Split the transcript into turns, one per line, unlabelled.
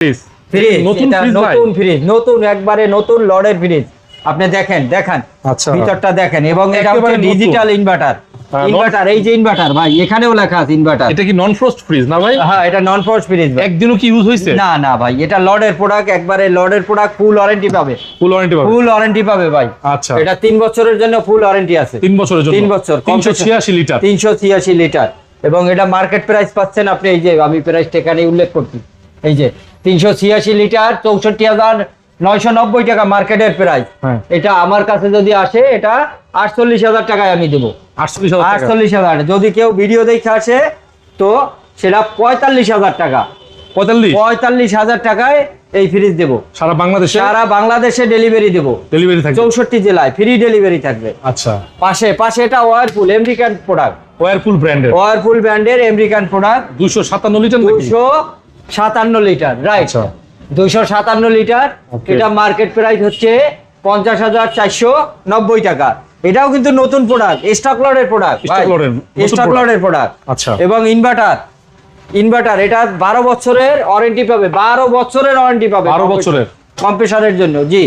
Fridge
নতুন fridge,
নতুন fridge, নতুন একবারে নতুন লডের ফ্রিজ। আপনি দেখেন
আচ্ছা,
ভিতরটা দেখেন, এবং এটা হচ্ছে ডিজিটাল ইনভার্টার। ইনভার্টার, এই যে ইনভার্টার ভাই, এখানেও লেখা আছে ইনভার্টার।
এটা কি নন ফ্রস্ট ফ্রিজ না ভাই?
হ্যাঁ, এটা নন ফ্রস্ট ফ্রিজ।
একদিনও কি ইউজ হইছে?
না ভাই, এটা লডের প্রোডাক্ট, একবারে লডের প্রোডাক্ট, ফুল ওয়ারেন্টি পাবে।
ফুল ওয়ারেন্টি পাবে?
ফুল ওয়ারেন্টি পাবে ভাই।
আচ্ছা,
এটা 3 বছরের জন্য ফুল ওয়ারেন্টি আছে।
3 বছরের জন্য?
3 বছর,
386 লিটার।
386 লিটার। এবং এটা মার্কেট প্রাইস পাচ্ছেন আপনি, এই যে আমি প্রাইসটা এখানে উল্লেখ করছি, এই যে 386 লিটার 64,990 টাকা মার্কেটের প্রাইস। এটা আমার কাছে যদি আসে, এটা 48,000 টাকায় আমি দেবো। 48,000। যদি কেউ ভিডিও দেখে আসে তো সেটা 45,000 টাকা। 45,000 টাকায় এই ফ্রিজ দেবো।
সারা
বাংলাদেশে ডেলিভারি দেবো।
ডেলিভারি থাকবে
64 জেলায়, ফ্রি ডেলিভারি থাকবে।
আচ্ছা,
পাশে এটা ওয়ারপুল আমেরিকান প্রোডাক্ট।
ওয়ারপুল ব্র্যান্ডের
American product.
257 litre.
257 litre, right. 257 litre. এটা মার্কেট প্রাইস হচ্ছে 50,490 টাকা। এটাও কিন্তু নতুন প্রোডাক্ট, স্টক লটের প্রোডাক্ট।
আচ্ছা,
এবং ইনভার্টার এটা 12 বছরের ওয়ারেন্টি পাবে। 12 বছরের ওয়ারেন্টি পাবে
12 বছরের
কম্প্রেসারের জন্য। জি,